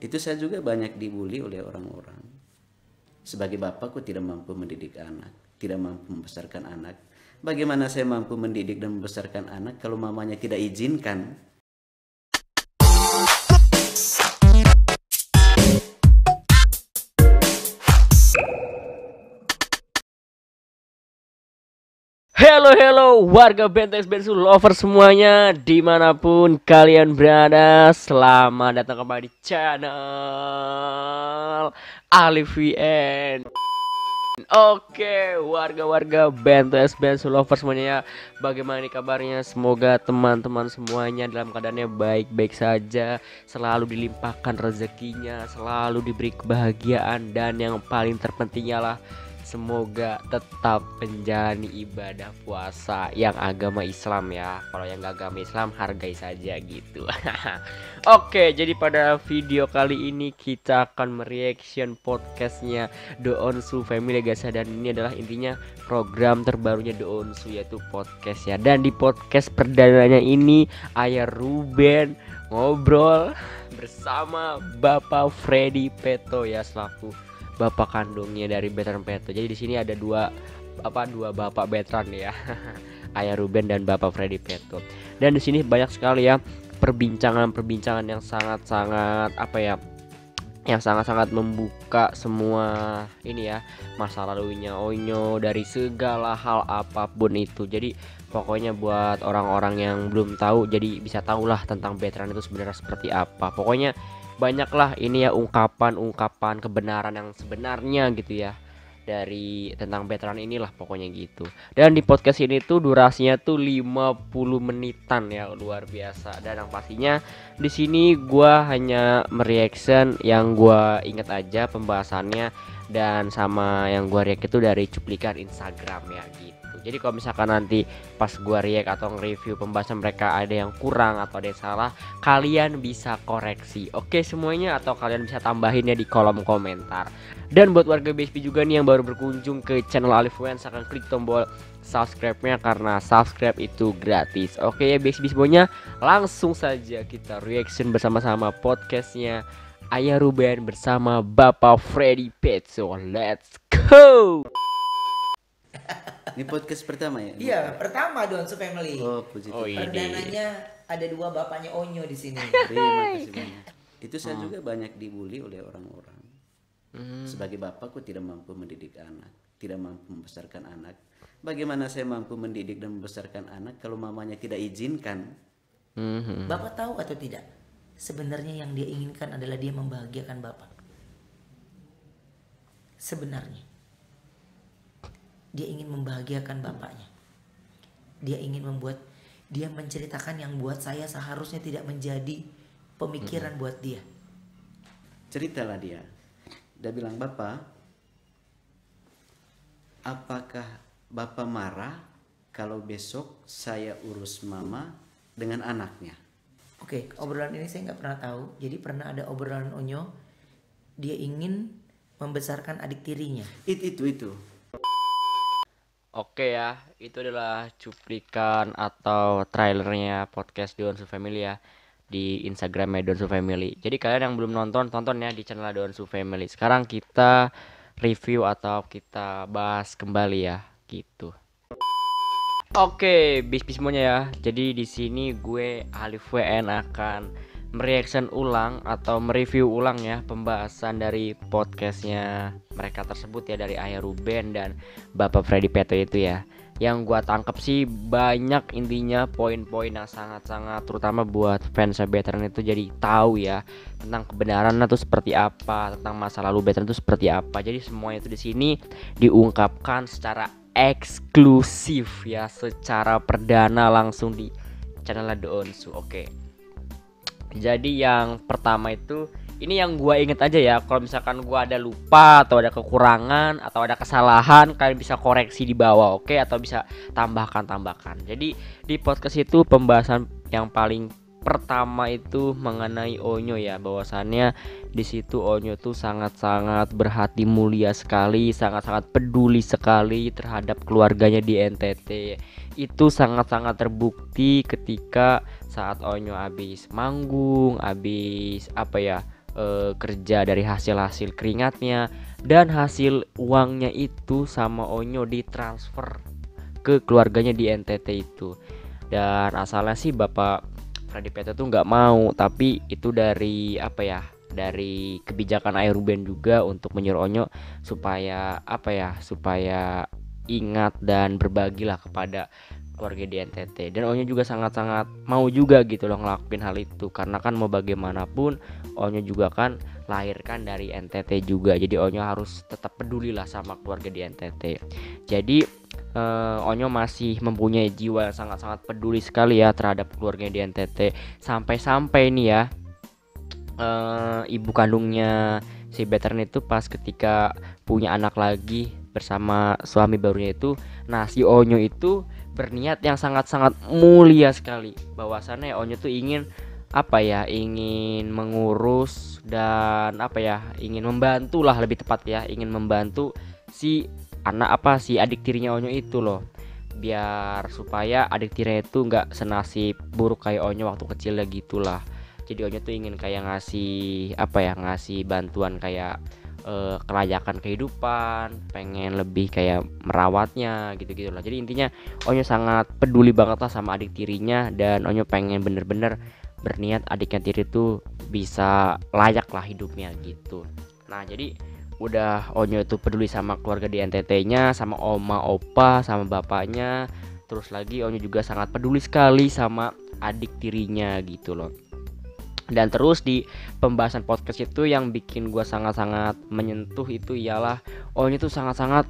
Itu saya juga banyak dibully oleh orang-orang. Sebagai bapak, aku tidak mampu mendidik anak, tidak mampu membesarkan anak. Bagaimana saya mampu mendidik dan membesarkan anak kalau mamanya tidak izinkan? Hello warga Bentex Bensu lover semuanya dimanapun kalian berada, selamat datang kembali di channel Alif VN. Oke, warga-warga Bentex Bensu lover semuanya, bagaimana nih kabarnya? Semoga teman-teman semuanya dalam keadaannya baik-baik saja, selalu dilimpahkan rezekinya, selalu diberi kebahagiaan, dan yang paling terpentingnya lah semoga tetap menjalani ibadah puasa yang agama Islam ya. Kalau yang gak agama Islam hargai saja gitu. Oke, jadi pada video kali ini kita akan mereaction podcastnya The Onsu Family guys ya. Dan ini adalah intinya program terbarunya The Onsu, yaitu podcast ya. Dan di podcast perdananya ini Ayah Ruben ngobrol bersama Bapak Freddy Peto ya, selaku bapak kandungnya dari Veteran Peto. Jadi di sini ada dua bapak veteran ya. Ayah Ruben dan Bapak Freddy Peto. Dan di sini banyak sekali ya perbincangan yang sangat-sangat yang sangat-sangat membuka semua ini ya, masa lalunya Onyo dari segala hal apapun itu. Jadi pokoknya buat orang-orang yang belum tahu jadi bisa tahulah tentang veteran itu sebenarnya seperti apa. Pokoknya banyaklah ini ya ungkapan kebenaran yang sebenarnya gitu ya dari tentang veteran inilah pokoknya gitu. Dan di podcast ini tuh durasinya tuh 50 menitan ya, luar biasa. Dan yang pastinya di sini gua hanya mereaction yang gua inget aja pembahasannya, dan sama yang gua react itu dari cuplikan Instagram ya gitu. Jadi kalau misalkan nanti pas gua react atau nge-review pembahasan mereka ada yang kurang atau ada yang salah, kalian bisa koreksi oke semuanya, atau kalian bisa tambahin ya di kolom komentar. Dan buat warga BSP juga nih yang baru berkunjung ke channel Alif VN, silahkan klik tombol subscribe-nya karena subscribe itu gratis. Oke ya BSP semuanya, langsung saja kita reaction bersama-sama podcastnya Ayah Ruben bersama Bapak Freddy Peto. Let's go. Ini podcast pertama ya? Iya, pertama Donsu Family. Oh, puji Oh, Tuhan. iya. Perdananya ada dua bapaknya Onyo di sini. Terima kasih banyak. Itu saya juga banyak dibully oleh orang-orang. Sebagai bapak, aku tidak mampu mendidik anak, tidak mampu membesarkan anak. Bagaimana saya mampu mendidik dan membesarkan anak kalau mamanya tidak izinkan? Bapak tahu atau tidak? Sebenarnya yang dia inginkan adalah dia membahagiakan bapak. Sebenarnya dia ingin membahagiakan bapaknya. Dia ingin dia menceritakan yang buat saya seharusnya tidak menjadi pemikiran buat dia. Ceritalah dia. Dia bilang, Bapak, apakah Bapak marah kalau besok saya urus mama dengan anaknya? Oke, obrolan ini saya nggak pernah tahu. Jadi pernah ada obrolan Onyo, dia ingin membesarkan adik tirinya. Itu. Oke ya, itu adalah cuplikan atau trailernya podcast Donsu Family ya, di Instagramnya Donsu Family. Jadi kalian yang belum nonton, tonton ya di channel Donsu Family. Sekarang kita review atau kita bahas kembali ya, gitu. Oke, bis semuanya ya. Jadi di sini gue Alif WN akan mereaction ulang atau mereview ulang ya pembahasan dari podcastnya mereka tersebut ya, dari Ayah Ruben dan Bapak Freddy Peto itu ya. Yang gua tangkap sih banyak intinya poin-poin yang sangat-sangat terutama buat fans veteran itu, jadi tahu ya tentang kebenaran itu seperti apa, tentang masa lalu veteran itu seperti apa. Jadi semuanya itu di sini diungkapkan secara eksklusif ya, secara perdana langsung di channel The Onsu. Oke. Jadi yang pertama itu, ini yang gua inget aja ya. Kalau misalkan gua ada lupa atau ada kekurangan atau ada kesalahan, kalian bisa koreksi di bawah, oke? Atau bisa tambahkan. Jadi di podcast itu pembahasan yang paling pertama itu mengenai Onyo ya, bahwasannya di situ Onyo tuh sangat-sangat berhati mulia sekali, sangat-sangat peduli sekali terhadap keluarganya di NTT. Itu sangat-sangat terbukti ketika saat Onyo habis manggung, habis kerja dari hasil keringatnya, dan hasil uangnya itu sama Onyo ditransfer ke keluarganya di NTT itu. Dan asalnya sih Bapak Freddy Peto tuh nggak mau, tapi itu dari apa ya, dari kebijakan Ruben juga untuk menyuruh Onyo supaya apa ya, supaya ingat dan berbagilah kepada keluarga di NTT. Dan Onyo juga sangat-sangat mau juga gitu loh ngelakuin hal itu, karena kan mau bagaimanapun Onyo juga kan lahirkan dari NTT juga, jadi Onyo harus tetap peduli lah sama keluarga di NTT. Jadi Onyo masih mempunyai jiwa yang sangat-sangat peduli sekali ya terhadap keluarga di NTT. Sampai-sampai nih ya, ibu kandungnya si Veteran itu pas ketika punya anak lagi bersama suami barunya itu, nah si Onyo itu berniat yang sangat-sangat mulia sekali, bahwasannya Onyo tuh ingin apa ya, ingin mengurus dan apa ya, ingin membantu lah, lebih tepat ya, ingin membantu si anak apa, si adik tirinya Onyo itu loh, biar supaya adik tirinya itu nggak senasib buruk kayak Onyo waktu kecil gitulah. Jadi Onyo tuh ingin kayak ngasih apa ya, ngasih bantuan kayak kelayakan kehidupan, pengen lebih kayak merawatnya gitu-gitu lah. Jadi intinya Onyo sangat peduli banget lah sama adik tirinya, dan Onyo pengen bener-bener berniat adiknya tiri tuh bisa layak lah hidupnya gitu. Nah jadi udah Onyo itu peduli sama keluarga di NTT-nya, sama oma opa, sama bapaknya. Terus lagi Onyo juga sangat peduli sekali sama adik tirinya gitu loh. Dan terus di pembahasan podcast itu yang bikin gue sangat-sangat menyentuh itu ialah Onyo tuh sangat-sangat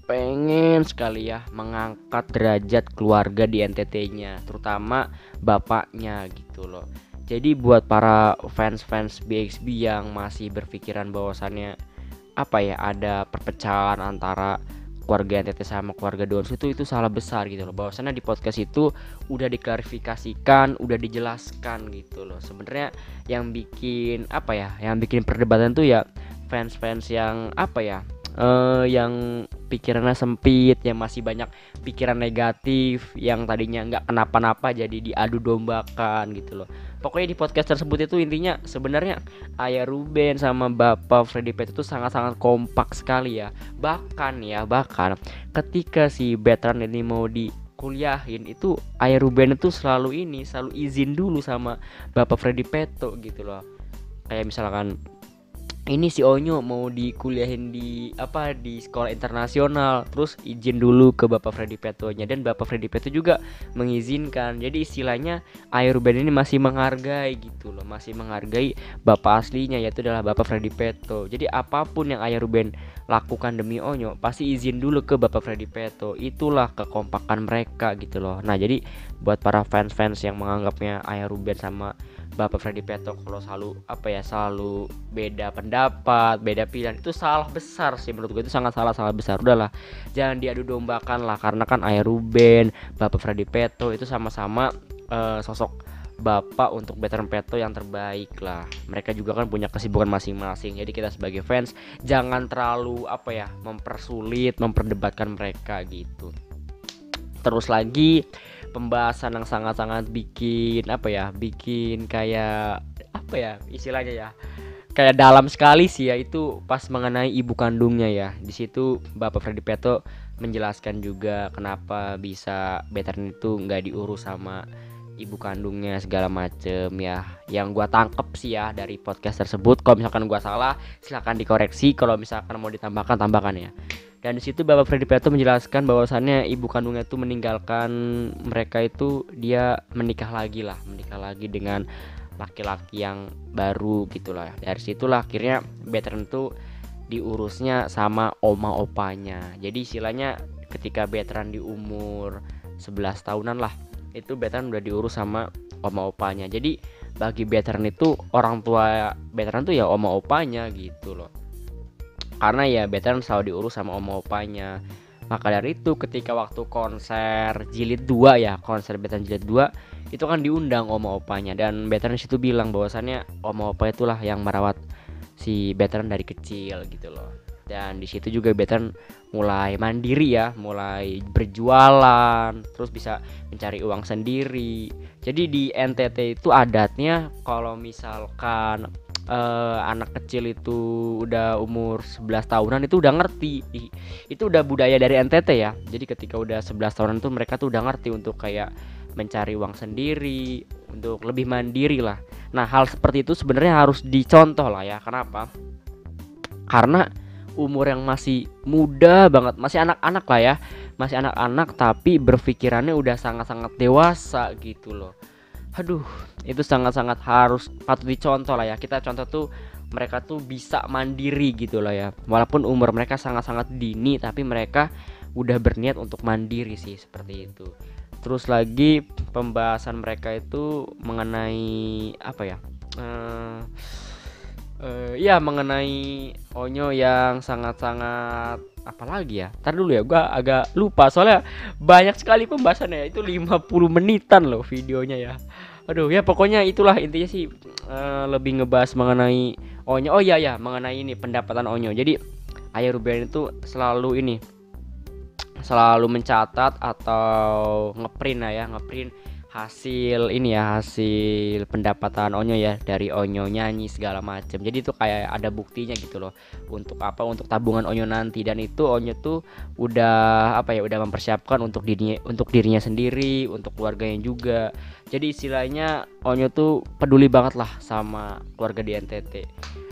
pengen sekali ya mengangkat derajat keluarga di NTT-nya, terutama bapaknya gitu loh. Jadi buat para fans-fans BXB yang masih berpikiran bahwasannya apa ya, ada perpecahan antara keluarga NTT sama keluarga Dons itu salah besar gitu loh. Bahwasannya di podcast itu udah diklarifikasikan, udah dijelaskan gitu loh. Sebenarnya yang bikin apa ya, yang bikin perdebatan tuh ya fans-fans yang apa ya, yang pikirannya sempit, yang masih banyak pikiran negatif, yang tadinya nggak kenapa-napa jadi diadu dombakan gitu loh. Pokoknya di podcast tersebut itu intinya sebenarnya Ayah Ruben sama Bapak Freddy Peto itu sangat-sangat kompak sekali ya. Bahkan ketika si Veteran ini mau dikuliahin itu, Ayah Ruben itu selalu izin dulu sama Bapak Freddy Peto gitu loh. Kayak misalkan ini si Onyo mau dikuliahin di apa, di sekolah internasional, terus izin dulu ke Bapak Freddy Peto-nya, dan Bapak Freddy Peto juga mengizinkan. Jadi istilahnya Ayah Ruben ini masih menghargai gitu loh, masih menghargai bapak aslinya, yaitu adalah Bapak Freddy Peto. Jadi apapun yang Ayah Ruben lakukan demi Onyo pasti izin dulu ke Bapak Freddy Peto. Itulah kekompakan mereka gitu loh. Nah jadi buat para fans-fans yang menganggapnya Ayah Ruben sama Bapak Freddy Peto kalau selalu beda pendapat, beda pilihan, itu salah besar sih menurut gue, itu sangat salah besar. Udahlah, jangan diadu dombakan lah, karena kan Ayah Ruben, Bapak Freddy Peto itu sama-sama sosok bapak untuk Veteran Peto yang terbaik lah. Mereka juga kan punya kesibukan masing-masing. Jadi kita sebagai fans jangan terlalu memperdebatkan mereka gitu. Terus lagi pembahasan yang sangat-sangat bikin kayak istilahnya ya, kayak dalam sekali sih ya, itu pas mengenai ibu kandungnya ya. Di situ Bapak Freddy Peto menjelaskan juga kenapa bisa Veteran itu nggak diurus sama ibu kandungnya segala macem ya. Yang gua tangkep sih ya dari podcast tersebut, kalau misalkan gua salah silakan dikoreksi, kalau misalkan mau tambahkan ya. Dan di situ Bapak Freddy Peto menjelaskan bahwasannya ibu kandungnya itu meninggalkan mereka itu, dia menikah lagi dengan laki-laki yang baru gitulah. Dari situlah akhirnya Veteran itu diurusnya sama oma opanya. Jadi istilahnya ketika Veteran di umur 11 tahunan lah, itu Veteran udah diurus sama oma opanya. Jadi bagi Veteran itu orang tua Veteran tuh ya oma opanya gitu loh. Karena ya Veteran selalu diurus sama oma opanya. Maka dari itu ketika waktu konser jilid 2 ya, konser Veteran jilid 2 itu kan diundang oma opanya, dan Veteran situ bilang bahwasannya oma opa itulah yang merawat si Veteran dari kecil gitu loh. Dan di situ juga Bethan mulai mandiri ya, mulai berjualan, terus bisa mencari uang sendiri. Jadi di NTT itu adatnya kalau misalkan anak kecil itu udah umur 11 tahunan itu udah ngerti. Itu udah budaya dari NTT ya. Jadi ketika udah 11 tahunan tuh mereka tuh udah ngerti untuk kayak mencari uang sendiri, untuk lebih mandiri lah. Nah, hal seperti itu sebenarnya harus dicontoh lah ya. Kenapa? Karena umur yang masih muda banget, masih anak-anak lah ya. Masih anak-anak tapi berpikirannya udah sangat-sangat dewasa gitu loh. Aduh, itu sangat-sangat harus patut dicontoh lah ya. Kita contoh tuh mereka tuh bisa mandiri gitu loh ya. Walaupun umur mereka sangat-sangat dini tapi mereka udah berniat untuk mandiri sih, seperti itu. Terus lagi pembahasan mereka itu mengenai apa ya? Ya mengenai Onyo yang sangat-sangat apa lagi ya? Ntar dulu ya, gua agak lupa soalnya banyak sekali pembahasannya. Itu 50 menitan loh videonya ya. Aduh ya, pokoknya itulah intinya sih, lebih ngebahas mengenai Onyo. Oh iya ya, mengenai ini pendapatan Onyo. Jadi Ayah Ruben itu selalu mencatat atau ngeprint lah ya, ngeprint hasil ini ya, hasil pendapatan Onyo ya, dari Onyo nyanyi segala macam. Jadi itu kayak ada buktinya gitu loh. Untuk apa? Untuk tabungan Onyo nanti. Dan itu Onyo tuh udah apa ya, udah mempersiapkan untuk dirinya sendiri, untuk keluarganya juga. Jadi istilahnya Onyo tuh peduli banget lah sama keluarga di NTT.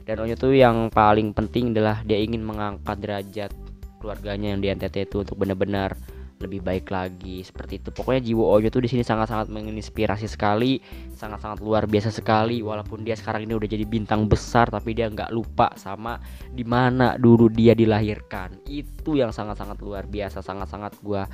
Dan Onyo tuh yang paling penting adalah dia ingin mengangkat derajat keluarganya yang di NTT itu untuk benar-benar lebih baik lagi, seperti itu. Pokoknya jiwa Onyo tuh di sini sangat-sangat menginspirasi sekali, sangat-sangat luar biasa sekali. Walaupun dia sekarang ini udah jadi bintang besar, tapi dia nggak lupa sama di mana dulu dia dilahirkan. Itu yang sangat-sangat luar biasa, sangat-sangat gua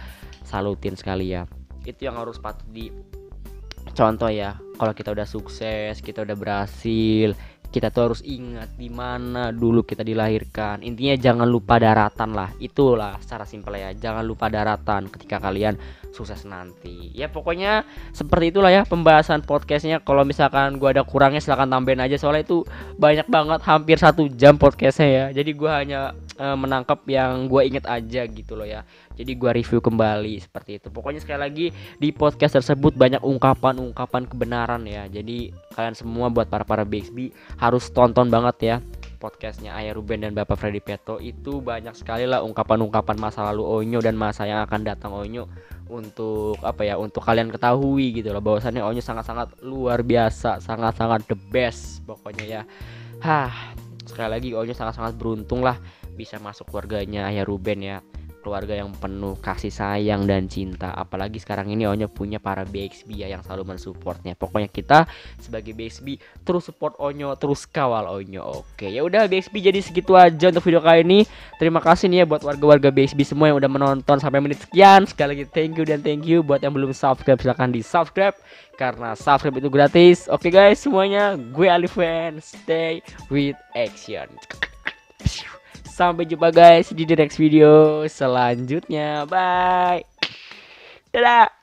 salutin sekali ya. Itu yang harus patut dicontoh ya. Kalau kita udah sukses, kita udah berhasil, kita tuh harus ingat di mana dulu kita dilahirkan. Intinya jangan lupa daratan lah. Itulah secara simpel ya. Jangan lupa daratan ketika kalian sukses nanti. Ya pokoknya seperti itulah ya pembahasan podcastnya. Kalau misalkan gua ada kurangnya silahkan tambahin aja. Soalnya itu banyak banget, hampir 1 jam podcastnya ya. Jadi gua hanya menangkap yang gua inget aja gitu loh ya. Jadi gua review kembali seperti itu. Pokoknya sekali lagi di podcast tersebut banyak ungkapan-ungkapan kebenaran ya. Jadi kalian semua buat para BXB harus tonton banget ya podcastnya Ayah Ruben dan Bapak Freddy Peto. Itu banyak sekali lah ungkapan-ungkapan masa lalu Onyo dan masa yang akan datang Onyo, untuk apa ya, untuk kalian ketahui gitu loh bahwasannya Onyo sangat-sangat luar biasa, sangat-sangat the best pokoknya ya. Sekali lagi Onyo sangat-sangat beruntung lah bisa masuk keluarganya Ayah Ruben ya. Keluarga yang penuh kasih sayang dan cinta. Apalagi sekarang ini Onyo punya para BXB ya yang selalu mensupportnya. Pokoknya kita sebagai BXB terus support Onyo, terus kawal Onyo. Oke, ya udah BXB, jadi segitu aja untuk video kali ini. Terima kasih nih ya buat warga-warga BXB semua yang udah menonton sampai menit sekian. Sekali lagi thank you dan thank you. Buat yang belum subscribe silahkan di subscribe, karena subscribe itu gratis. Oke guys semuanya, gue Alifen, stay with action. Sampai jumpa guys di next video selanjutnya. Bye. Dadah.